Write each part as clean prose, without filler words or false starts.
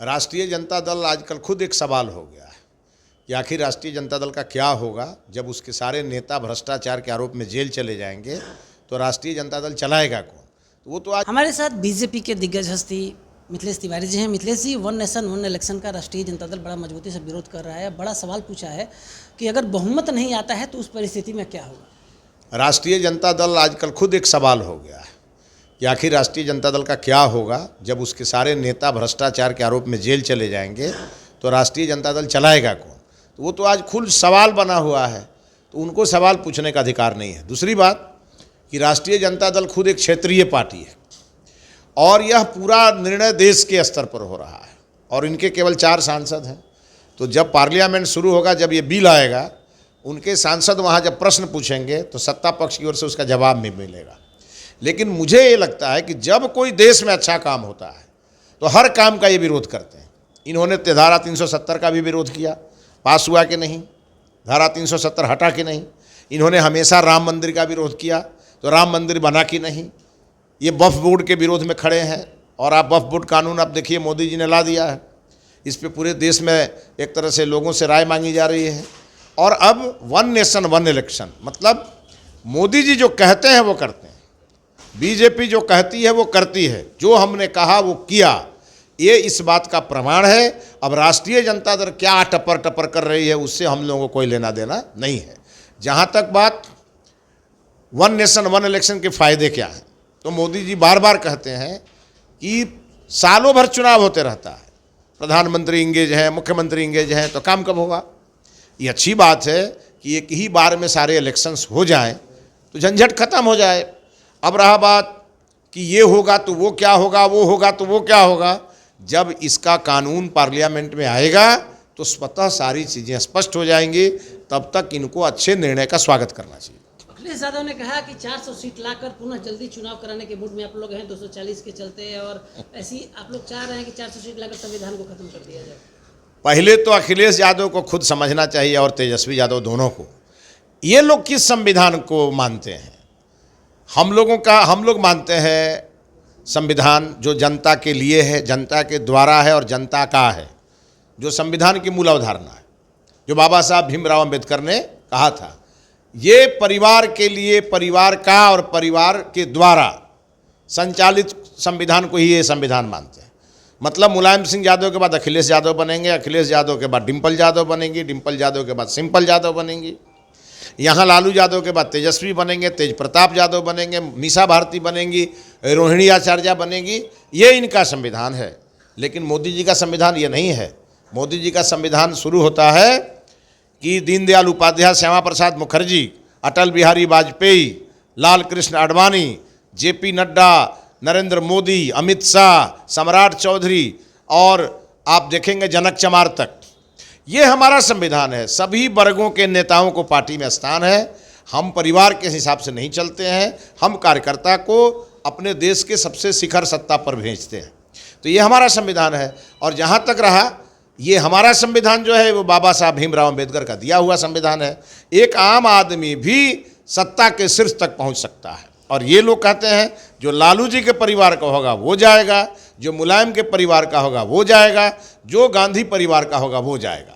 राष्ट्रीय जनता दल आजकल खुद एक सवाल हो गया है कि आखिर राष्ट्रीय जनता दल का क्या होगा जब उसके सारे नेता भ्रष्टाचार के आरोप में जेल चले जाएंगे, तो राष्ट्रीय जनता दल चलाएगा कौन? तो वो तो आज हमारे साथ बीजेपी के दिग्गज हस्ती मिथिलेश तिवारी जी हैं। मिथिलेश जी, वन नेशन वन इलेक्शन का राष्ट्रीय जनता दल बड़ा मजबूती से विरोध कर रहा है। बड़ा सवाल पूछा है कि अगर बहुमत नहीं आता है तो उस परिस्थिति में क्या होगा? राष्ट्रीय जनता दल आजकल खुद एक सवाल हो गया है कि आखिर राष्ट्रीय जनता दल का क्या होगा जब उसके सारे नेता भ्रष्टाचार के आरोप में जेल चले जाएंगे, तो राष्ट्रीय जनता दल चलाएगा कौन? तो वो तो आज खुद सवाल बना हुआ है, तो उनको सवाल पूछने का अधिकार नहीं है। दूसरी बात कि राष्ट्रीय जनता दल खुद एक क्षेत्रीय पार्टी है और यह पूरा निर्णय देश के स्तर पर हो रहा है और इनके केवल 4 सांसद हैं। तो जब पार्लियामेंट शुरू होगा, जब ये बिल आएगा, उनके सांसद वहाँ जब प्रश्न पूछेंगे तो सत्ता पक्ष की ओर से उसका जवाब भी मिलेगा। लेकिन मुझे ये लगता है कि जब कोई देश में अच्छा काम होता है तो हर काम का ये विरोध करते हैं। इन्होंने धारा 370 का भी विरोध किया, पास हुआ कि नहीं? धारा 370 हटा कि नहीं? इन्होंने हमेशा राम मंदिर का विरोध किया, तो राम मंदिर बना कि नहीं? ये वक्फ बोर्ड के विरोध में खड़े हैं और आप वक्फ बोर्ड कानून आप देखिए मोदी जी ने ला दिया है। इस पे पूरे देश में एक तरह से लोगों से राय मांगी जा रही है। और अब वन नेशन वन इलेक्शन, मतलब मोदी जी जो कहते हैं वो करते हैं, बीजेपी जो कहती है वो करती है, जो हमने कहा वो किया। ये इस बात का प्रमाण है। अब राष्ट्रीय जनता दल क्या टपर टपर कर रही है उससे हम लोगों को कोई लेना देना नहीं है। जहाँ तक बात वन नेशन वन इलेक्शन के फ़ायदे क्या हैं, तो मोदी जी बार बार कहते हैं कि सालों भर चुनाव होते रहता है, प्रधानमंत्री इंगेज हैं, मुख्यमंत्री इंगेज हैं, तो काम कब होगा? ये अच्छी बात है कि एक ही बार में सारे इलेक्शंस हो जाएं तो झंझट खत्म हो जाए। अब रहा बात कि ये होगा तो वो क्या होगा, वो होगा तो वो क्या होगा, जब इसका कानून पार्लियामेंट में आएगा तो स्वतः सारी चीज़ें स्पष्ट हो जाएंगी। तब तक इनको अच्छे निर्णय का स्वागत करना चाहिए। अखिलेश यादव ने कहा कि 400 सीट लाकर पुनः जल्दी चुनाव कराने के मूड में आप लोग हैं 240 के चलते, और ऐसी आप लोग चाह रहे हैं कि 400 सीट लाकर संविधान को खत्म कर दिया जाए। पहले तो अखिलेश यादव को खुद समझना चाहिए और तेजस्वी यादव दोनों को। ये लोग किस संविधान को मानते हैं? हम लोग मानते हैं संविधान जो जनता के लिए है, जनता के द्वारा है और जनता का है, जो संविधान की मूल अवधारणा है, जो बाबा साहब भीमराव अंबेडकर ने कहा था। ये परिवार के लिए, परिवार का और परिवार के द्वारा संचालित संविधान को ही ये संविधान मानते हैं। मतलब मुलायम सिंह यादव के बाद अखिलेश यादव बनेंगे, अखिलेश यादव के बाद डिम्पल यादव बनेंगी, डिम्पल यादव के बाद सिंपल यादव बनेंगी, यहाँ लालू यादव के बाद तेजस्वी बनेंगे, तेज प्रताप यादव बनेंगे, मीसा भारती बनेंगी, रोहिणी आचार्य बनेगी। ये इनका संविधान है। लेकिन मोदी जी का संविधान ये नहीं है। मोदी जी का संविधान शुरू होता है कि दीनदयाल उपाध्याय, श्यामा प्रसाद मुखर्जी, अटल बिहारी वाजपेयी, लाल कृष्ण आडवाणी, जेपी नड्डा, नरेंद्र मोदी, अमित शाह, सम्राट चौधरी और आप देखेंगे जनक चमार तक, ये हमारा संविधान है। सभी वर्गों के नेताओं को पार्टी में स्थान है। हम परिवार के हिसाब से नहीं चलते हैं, हम कार्यकर्ता को अपने देश के सबसे शिखर सत्ता पर भेजते हैं। तो ये हमारा संविधान है। और जहाँ तक रहा, ये हमारा संविधान जो है वो बाबा साहब भीमराव अंबेडकर का दिया हुआ संविधान है। एक आम आदमी भी सत्ता के शीर्ष तक पहुँच सकता है। और ये लोग कहते हैं जो लालू जी के परिवार का होगा वो जाएगा, जो मुलायम के परिवार का होगा वो जाएगा, जो गांधी परिवार का होगा वो जाएगा।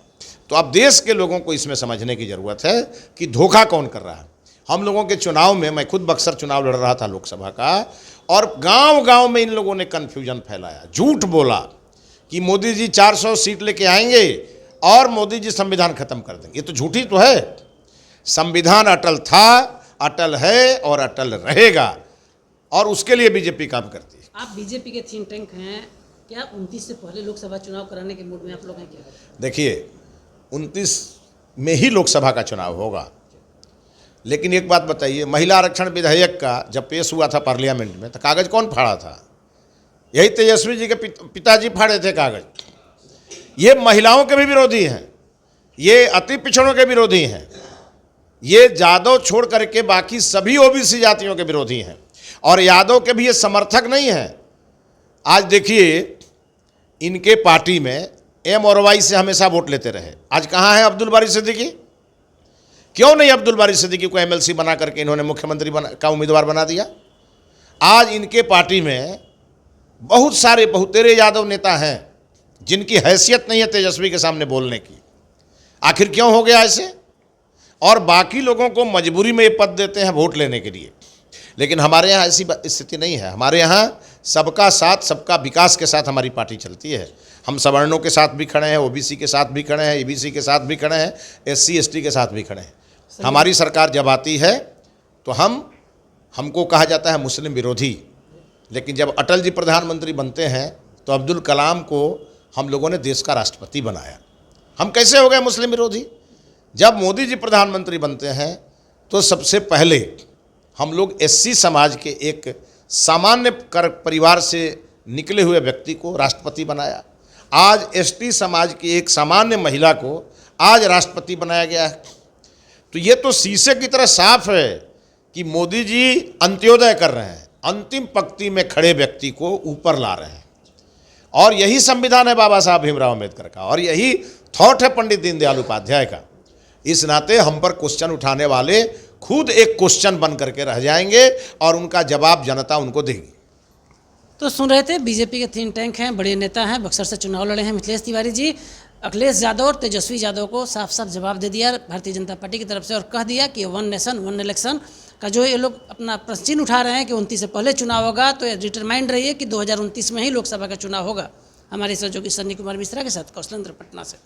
तो अब देश के लोगों को इसमें समझने की ज़रूरत है कि धोखा कौन कर रहा है। हम लोगों के चुनाव में, मैं खुद बक्सर चुनाव लड़ रहा था लोकसभा का, और गांव-गांव में इन लोगों ने कन्फ्यूजन फैलाया, झूठ बोला कि मोदी जी 400 सीट लेके आएंगे और मोदी जी संविधान खत्म कर देंगे। ये तो झूठी तो है। संविधान अटल था, अटल है और अटल रहेगा, और उसके लिए बीजेपी काम करती है। आप बीजेपी के थिंक टैंक हैं, क्या 29 से पहले लोकसभा चुनाव कराने के मूड में आप लोग हैं क्या? देखिए, 29 में ही लोकसभा का चुनाव होगा। लेकिन एक बात बताइए, महिला आरक्षण विधेयक का जब पेश हुआ था पार्लियामेंट में, तो कागज़ कौन फाड़ा था? यही तेजस्वी जी के पिताजी फाड़े थे कागज़। ये महिलाओं के भी विरोधी हैं, ये अति पिछड़ों के विरोधी हैं, ये यादव छोड़ करके बाकी सभी ओबीसी जातियों के विरोधी हैं, और यादव के भी ये समर्थक नहीं हैं। आज देखिए, इनके पार्टी में एम और वाई से हमेशा वोट लेते रहे। आज कहाँ है अब्दुल बारी सिद्दीकी? क्यों नहीं अब्दुल बारी सिद्दीकी को एमएलसी बना करके इन्होंने मुख्यमंत्री का उम्मीदवार बना दिया? आज इनके पार्टी में बहुत सारे बहुतेरे यादव नेता हैं जिनकी हैसियत नहीं है तेजस्वी के सामने बोलने की। आखिर क्यों हो गया ऐसे? और बाकी लोगों को मजबूरी में ये पद देते हैं वोट लेने के लिए। लेकिन हमारे यहाँ ऐसी स्थिति नहीं है। हमारे यहाँ सबका साथ, सबका विकास के साथ हमारी पार्टी चलती है। हम सवर्णों के साथ भी खड़े हैं, ओबीसी के साथ भी खड़े हैं, ईबीसी के साथ भी खड़े हैं, एससी एसटी के साथ भी खड़े हैं। हमारी सरकार जब आती है तो हमको कहा जाता है मुस्लिम विरोधी, लेकिन जब अटल जी प्रधानमंत्री बनते हैं तो अब्दुल कलाम को हम लोगों ने देश का राष्ट्रपति बनाया। हम कैसे हो गए मुस्लिम विरोधी? जब मोदी जी प्रधानमंत्री बनते हैं तो सबसे पहले हम लोग एससी समाज के एक सामान्य परिवार से निकले हुए व्यक्ति को राष्ट्रपति बनाया। आज एसटी समाज की एक सामान्य महिला को आज राष्ट्रपति बनाया गया है। तो ये तो शीशे की तरह साफ है कि मोदी जी अंत्योदय कर रहे हैं, अंतिम पंक्ति में खड़े व्यक्ति को ऊपर ला रहे हैं। और यही संविधान है बाबा साहब भीमराव अम्बेडकर का, और यही थॉट है पंडित दीनदयाल उपाध्याय का। इस नाते हम पर क्वेश्चन उठाने वाले खुद एक क्वेश्चन बन करके रह जाएंगे और उनका जवाब जनता उनको देगी। तो सुन रहे थे, बीजेपी के थिंक टैंक हैं, बड़े नेता हैं, बक्सर से चुनाव लड़े हैं मिथिलेश तिवारी जी। अखिलेश यादव और तेजस्वी यादव को साफ साफ जवाब दे दिया भारतीय जनता पार्टी की तरफ से, और कह दिया कि वन नेशन वन इलेक्शन का जो ये लोग अपना प्रश्न उठा रहे हैं कि 29 से पहले चुनाव होगा, तो डिटरमाइंड रहिए कि 2029 में ही लोकसभा का चुनाव होगा। हमारे सहयोगी सन्नी कुमार मिश्रा के साथ कौशलेंद्र, पटना से।